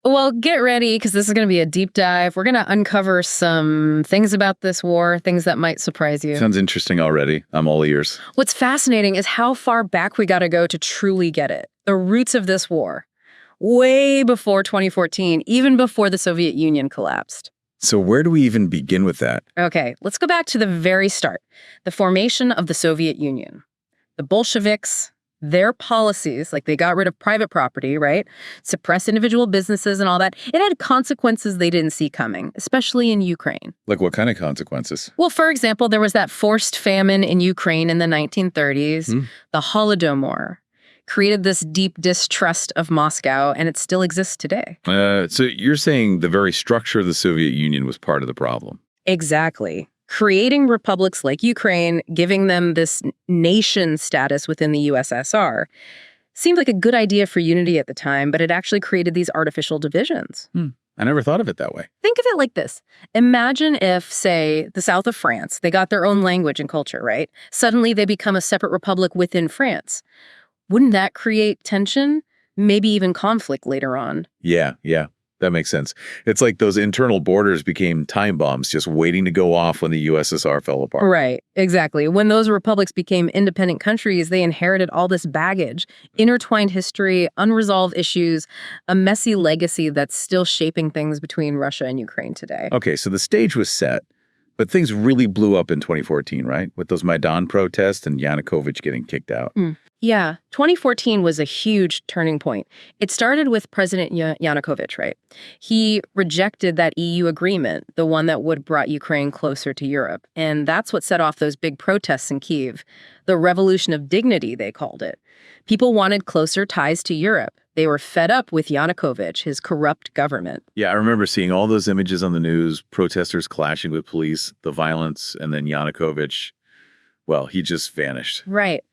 Well, get ready because this is going to be a deep dive. We're going to uncover some things about this war, things that might surprise you. Sounds interesting already. I'm all ears. What's fascinating is how far back we got to go to truly get it. The roots of this war, way before 2014, even before the Soviet Union collapsed. So where do we even begin with that? Okay, let's go back to the very start, the formation of the Soviet Union. The Bolsheviks, their policies, like they got rid of private property, right? Suppress individual businesses and all that. It had consequences they didn't see coming, especially in Ukraine. Like what kind of consequences? Well, for example, there was that forced famine in Ukraine in the 1930s. The Holodomor created this deep distrust of Moscow, and it still exists today. So you're saying the very structure of the Soviet Union was part of the problem? Exactly. Creating republics like Ukraine, giving them this nation status within the USSR, seemed like a good idea for unity at the time, but it actually created these artificial divisions. I never thought of it that way. Think of it like this. Imagine if, say, the south of France, they got their own language and culture, right? Suddenly they become a separate republic within France. Wouldn't that create tension? Maybe even conflict later on. Yeah, that makes sense. It's like those internal borders became time bombs just waiting to go off when the USSR fell apart. Right, exactly. When those republics became independent countries, they inherited all this baggage, intertwined history, unresolved issues, a messy legacy that's still shaping things between Russia and Ukraine today. Okay, so the stage was set, but things really blew up in 2014, right? With those Maidan protests and Yanukovych getting kicked out. Yeah, 2014 was a huge turning point. It started with President Yanukovych, right? He rejected that EU agreement, the one that would have brought Ukraine closer to Europe. And that's what set off those big protests in Kyiv. The revolution of dignity, they called it. People wanted closer ties to Europe. They were fed up with Yanukovych, his corrupt government. Yeah, I remember seeing all those images on the news, protesters clashing with police, the violence, and then Yanukovych, well, he just vanished. Right.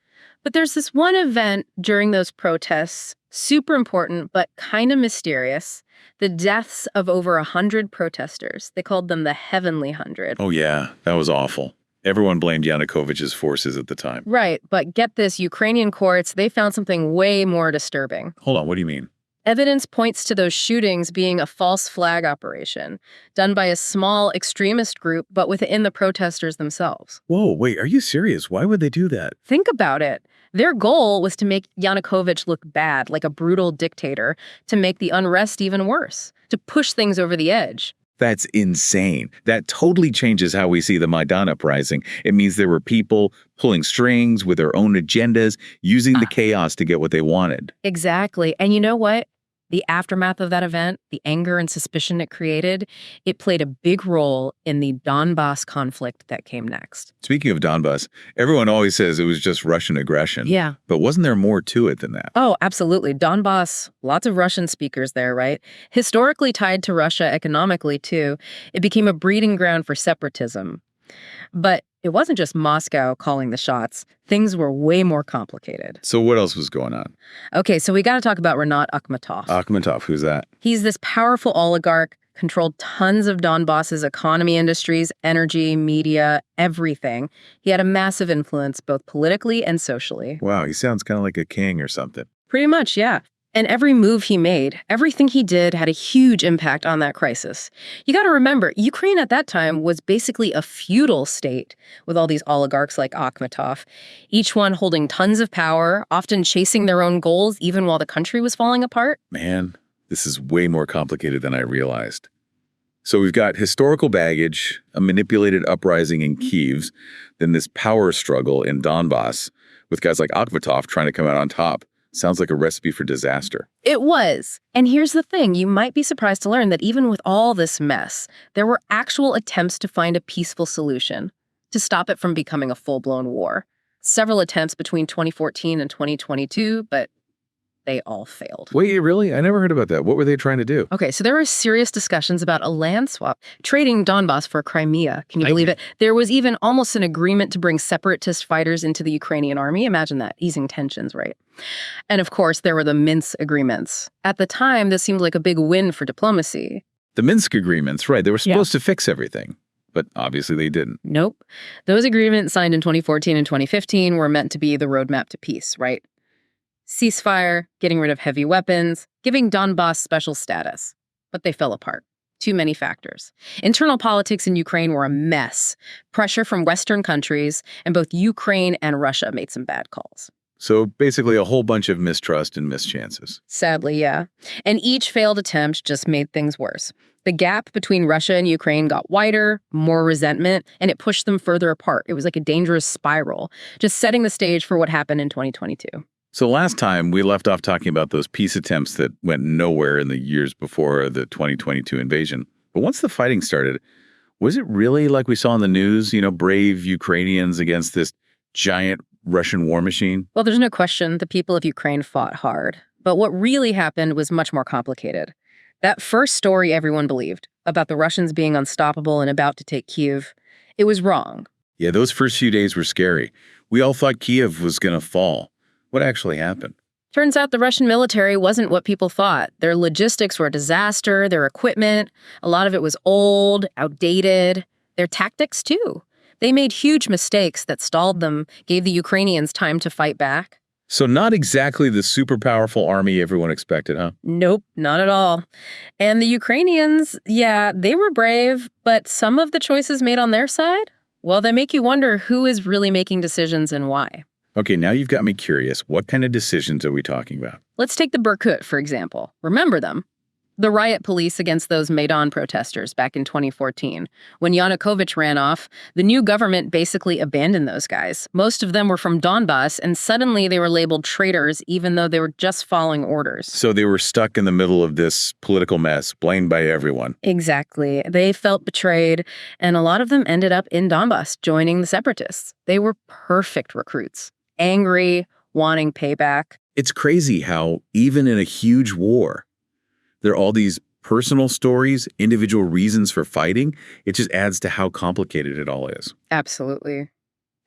But there's this one event during those protests, super important, but kind of mysterious. The deaths of over 100 protesters. They called them the Heavenly 100. Oh, yeah, that was awful. Everyone blamed Yanukovych's forces at the time. Right, but get this, Ukrainian courts, they found something way more disturbing. Hold on, what do you mean? Evidence points to those shootings being a false flag operation, done by a small extremist group, but within the protesters themselves. Whoa, wait, are you serious? Why would they do that? Think about it. Their goal was to make Yanukovych look bad, like a brutal dictator, to make the unrest even worse, to push things over the edge. That's insane. That totally changes how we see the Maidan uprising. It means there were people pulling strings with their own agendas, using the chaos to get what they wanted. Exactly. And you know what? The aftermath of that event, the anger and suspicion it created, it played a big role in the Donbas conflict that came next. Speaking of Donbas, everyone always says it was just Russian aggression. Yeah. But wasn't there more to it than that? Oh, absolutely. Donbas, lots of Russian speakers there, right? Historically tied to Russia economically, too. It became a breeding ground for separatism. But it wasn't just Moscow calling the shots. Things were way more complicated. So what else was going on? Okay, so we got to talk about Renat Akmatov. Akmatov, who's that? He's this powerful oligarch, controlled tons of Donbas's economy industries, energy, media, everything. He had a massive influence both politically and socially. Wow, he sounds kind of like a king or something. Pretty much, yeah. And every move he made, everything he did had a huge impact on that crisis. You got to remember, Ukraine at that time was basically a feudal state with all these oligarchs like Akhmatov, each one holding tons of power, often chasing their own goals even while the country was falling apart. Man, this is way more complicated than I realized. So we've got historical baggage, a manipulated uprising in Kyiv, then this power struggle in Donbas with guys like Akhmatov trying to come out on top. Sounds like a recipe for disaster. It was. And here's the thing. You might be surprised to learn that even with all this mess, there were actual attempts to find a peaceful solution, to stop it from becoming a full-blown war. Several attempts between 2014 and 2022, but they all failed. Wait, really? I never heard about that. What were they trying to do? Okay, so there were serious discussions about a land swap, trading Donbas for Crimea. Can you believe it? There was even almost an agreement to bring separatist fighters into the Ukrainian army. Imagine that, easing tensions, right? And of course, there were the Minsk agreements. At the time, this seemed like a big win for diplomacy. The Minsk agreements, right. They were supposed to fix everything, but obviously they didn't. Nope. Those agreements signed in 2014 and 2015 were meant to be the roadmap to peace, right? Ceasefire, getting rid of heavy weapons, giving Donbas special status. but they fell apart. Too many factors. Internal politics in Ukraine were a mess. Pressure from Western countries, and both Ukraine and Russia made some bad calls. So basically a whole bunch of mistrust and mischances. Sadly, yeah. And each failed attempt just made things worse. The gap between Russia and Ukraine got wider, more resentment, and it pushed them further apart. It was like a dangerous spiral, just setting the stage for what happened in 2022. So last time we left off talking about those peace attempts that went nowhere in the years before the 2022 invasion. But once the fighting started, was it really like we saw in the news, brave Ukrainians against this giant Russian war machine? Well, there's no question the people of Ukraine fought hard. But what really happened was much more complicated. That first story everyone believed, about the Russians being unstoppable and about to take Kyiv, it was wrong. Yeah, those first few days were scary. We all thought Kyiv was going to fall. What actually happened? Turns out the Russian military wasn't what people thought. Their logistics were a disaster, their equipment, a lot of it was old, outdated. Their tactics, too. They made huge mistakes that stalled them, gave the Ukrainians time to fight back. So not exactly the super powerful army everyone expected, huh? Nope, not at all. And the Ukrainians, yeah, they were brave, but some of the choices made on their side, well, they make you wonder who is really making decisions and why. Okay, now you've got me curious. What kind of decisions are we talking about? Let's take the Berkut, for example. Remember them? The riot police against those Maidan protesters back in 2014. When Yanukovych ran off, the new government basically abandoned those guys. Most of them were from Donbas, and suddenly they were labeled traitors even though they were just following orders. So they were stuck in the middle of this political mess, blamed by everyone. Exactly. They felt betrayed, and a lot of them ended up in Donbas, joining the separatists. They were perfect recruits. Angry, wanting payback. It's crazy how, even in a huge war, there are all these personal stories, individual reasons for fighting. It just adds to how complicated it all is. Absolutely.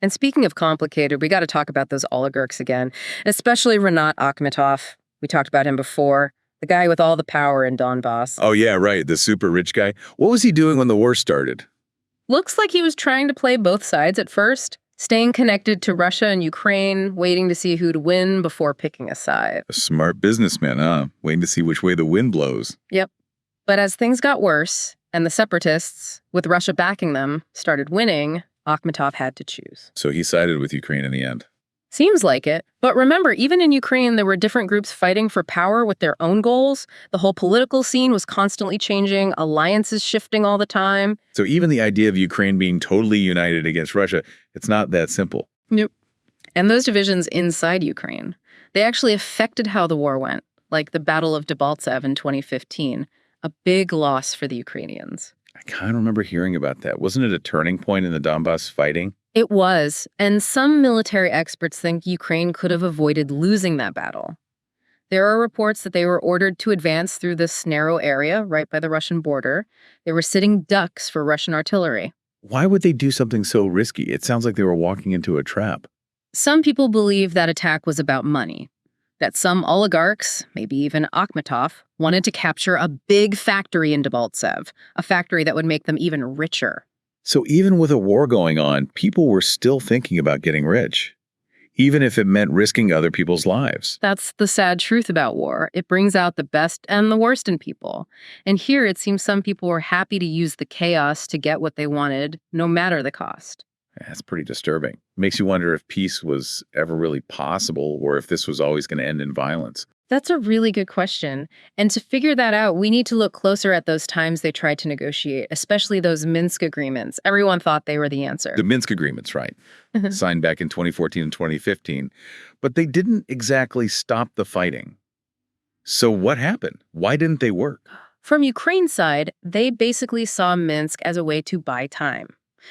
And speaking of complicated, we got to talk about those oligarchs again, especially Renat Akmatov. We talked about him before, the guy with all the power in Donbas. Oh, yeah, right, the super rich guy. What was he doing when the war started? Looks like he was trying to play both sides at first, staying connected to Russia and Ukraine, waiting to see who'd win before picking a side. A smart businessman, huh? Waiting to see which way the wind blows. Yep. But as things got worse, and the separatists, with Russia backing them, started winning, Akhmatov had to choose. So he sided with Ukraine in the end. Seems like it. But remember, even in Ukraine, there were different groups fighting for power with their own goals. The whole political scene was constantly changing, alliances shifting all the time. So even the idea of Ukraine being totally united against Russia, it's not that simple. Nope. And those divisions inside Ukraine, they actually affected how the war went, like the Battle of Debaltseve in 2015, a big loss for the Ukrainians. I kind of remember hearing about that. Wasn't it a turning point in the Donbas fighting? It was, and some military experts think Ukraine could have avoided losing that battle. There are reports that they were ordered to advance through this narrow area right by the Russian border. They were sitting ducks for Russian artillery. Why would they do something so risky? It sounds like they were walking into a trap. Some people believe that attack was about money, that some oligarchs, maybe even Akhmatov, wanted to capture a big factory in Debaltseve, a factory that would make them even richer. So even with a war going on, people were still thinking about getting rich, even if it meant risking other people's lives. That's the sad truth about war. It brings out the best and the worst in people. And here it seems some people were happy to use the chaos to get what they wanted, no matter the cost. That's pretty disturbing. Makes you wonder if peace was ever really possible or if this was always going to end in violence. That's a really good question. And to figure that out, we need to look closer at those times they tried to negotiate, especially those Minsk agreements. Everyone thought they were the answer. The Minsk agreements, right. Signed back in 2014 and 2015. But they didn't exactly stop the fighting. So what happened? Why didn't they work? From Ukraine's side, they basically saw Minsk as a way to buy time,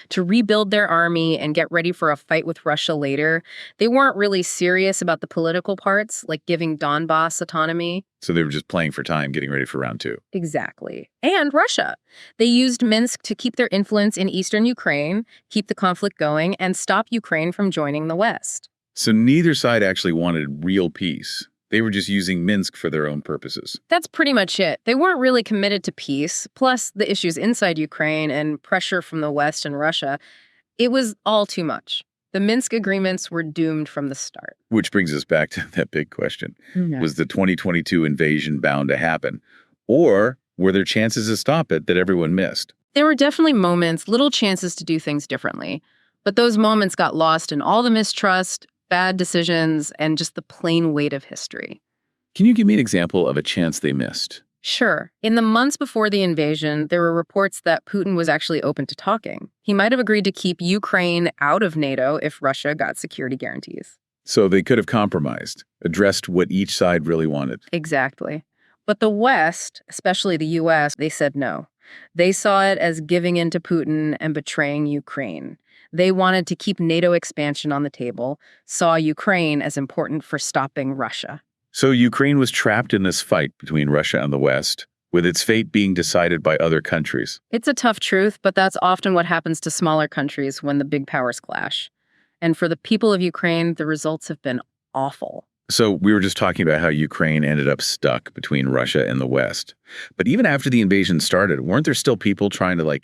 to rebuild their army and get ready for a fight with Russia later. They weren't really serious about the political parts, like giving Donbas autonomy. So they were just playing for time, getting ready for round two. Exactly. And Russia. They used Minsk to keep their influence in eastern Ukraine, keep the conflict going, and stop Ukraine from joining the West. So neither side actually wanted real peace. They were just using Minsk for their own purposes. That's pretty much it. They weren't really committed to peace, plus the issues inside Ukraine and pressure from the West and Russia. It was all too much. The Minsk agreements were doomed from the start. Which brings us back to that big question. Yeah. Was the 2022 invasion bound to happen? Or Were there chances to stop it that everyone missed? There were definitely moments, little chances to do things differently. But those moments got lost in all the mistrust, bad decisions, and just the plain weight of history. Can you give me an example of a chance they missed? Sure. In the months before the invasion, there were reports that Putin was actually open to talking. He might have agreed to keep Ukraine out of NATO if Russia got security guarantees. So they could have compromised, addressed what each side really wanted. Exactly. But the West, especially the US, they said no. They saw it as giving in to Putin and betraying Ukraine. They wanted to keep NATO expansion on the table, saw Ukraine as important for stopping Russia. So Ukraine was trapped in this fight between Russia and the West, with its fate being decided by other countries. It's a tough truth, but that's often what happens to smaller countries when the big powers clash. And for the people of Ukraine, the results have been awful. So we were just talking about how Ukraine ended up stuck between Russia and the West. But even after the invasion started, weren't there still people trying to,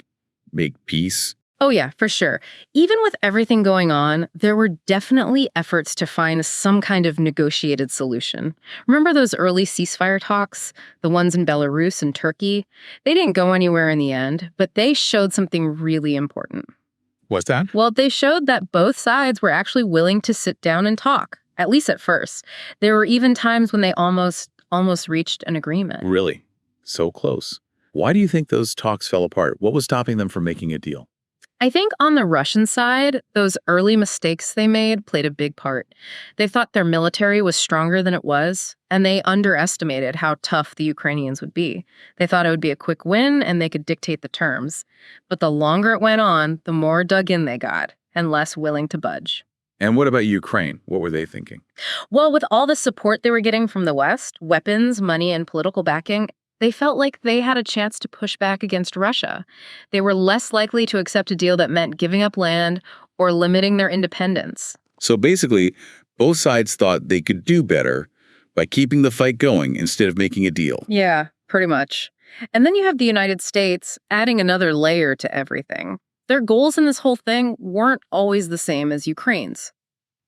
make peace? Oh yeah, for sure. Even with everything going on, there were definitely efforts to find some kind of negotiated solution. Remember those early ceasefire talks, the ones in Belarus and Turkey? They didn't go anywhere in the end, but they showed something really important. What's that? Well, they showed that both sides were actually willing to sit down and talk, at least at first. There were even times when they almost reached an agreement. Really? So close. Why do you think those talks fell apart? What was stopping them from making a deal? I think on the Russian side, those early mistakes they made played a big part. They thought their military was stronger than it was, and they underestimated how tough the Ukrainians would be. They thought it would be a quick win and they could dictate the terms. But the longer it went on, the more dug in they got and less willing to budge. And what about Ukraine? What were they thinking? Well, with all the support they were getting from the West, weapons, money, and political backing, they felt like they had a chance to push back against Russia. They were less likely to accept a deal that meant giving up land or limiting their independence. So basically, both sides thought they could do better by keeping the fight going instead of making a deal. Yeah, pretty much. And then you have the United States adding another layer to everything. Their goals in this whole thing weren't always the same as Ukraine's.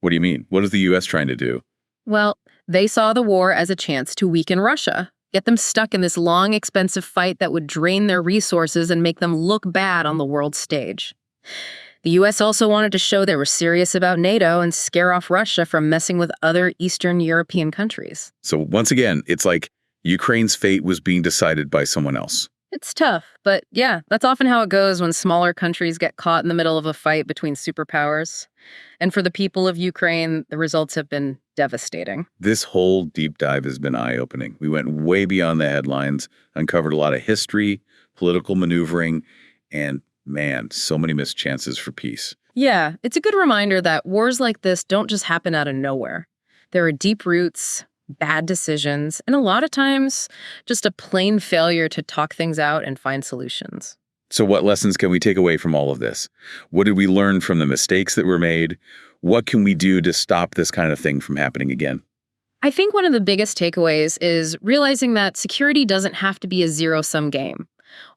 What do you mean? What is the U.S. trying to do? Well, they saw the war as a chance to weaken Russia, get them stuck in this long, expensive fight that would drain their resources and make them look bad on the world stage. The U.S. also wanted to show they were serious about NATO and scare off Russia from messing with other Eastern European countries. So once again, it's like Ukraine's fate was being decided by someone else. It's tough, but yeah, that's often how it goes when smaller countries get caught in the middle of a fight between superpowers. And for the people of Ukraine, the results have been devastating. This whole deep dive has been eye-opening. We went way beyond the headlines, uncovered a lot of history, political maneuvering, and man, so many missed chances for peace. Yeah, it's a good reminder that wars like this don't just happen out of nowhere. There are deep roots, bad decisions, and a lot of times just a plain failure to talk things out and find solutions. So what lessons can we take away from all of this? What did we learn from the mistakes that were made? What can we do to stop this kind of thing from happening again? I think one of the biggest takeaways is realizing that security doesn't have to be a zero-sum game.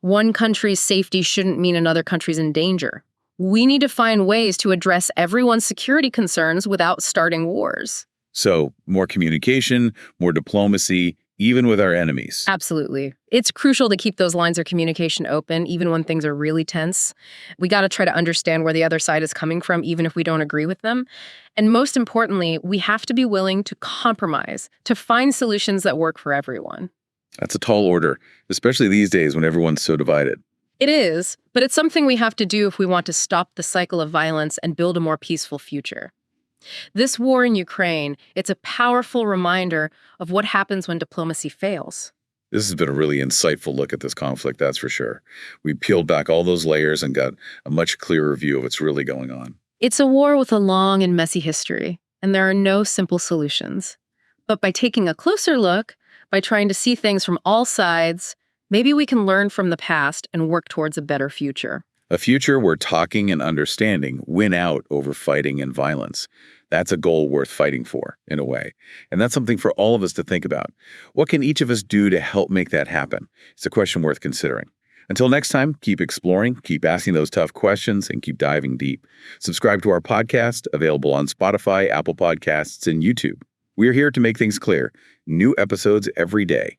One country's safety shouldn't mean another country's in danger. We need to find ways to address everyone's security concerns without starting wars. So more communication, more diplomacy, even with our enemies. Absolutely. It's crucial to keep those lines of communication open, even when things are really tense. We got to try to understand where the other side is coming from, even if we don't agree with them. And most importantly, we have to be willing to compromise, to find solutions that work for everyone. That's a tall order, especially these days when everyone's so divided. It is, but it's something we have to do if we want to stop the cycle of violence and build a more peaceful future. This war in Ukraine, it's a powerful reminder of what happens when diplomacy fails. This has been a really insightful look at this conflict, that's for sure. We peeled back all those layers and got a much clearer view of what's really going on. It's a war with a long and messy history, and there are no simple solutions. But by taking a closer look, by trying to see things from all sides, maybe we can learn from the past and work towards a better future. A future where talking and understanding win out over fighting and violence. That's a goal worth fighting for, in a way. And that's something for all of us to think about. What can each of us do to help make that happen? It's a question worth considering. Until next time, keep exploring, keep asking those tough questions, and keep diving deep. Subscribe to our podcast, available on Spotify, Apple Podcasts, and YouTube. We're here to make things clear. New episodes every day.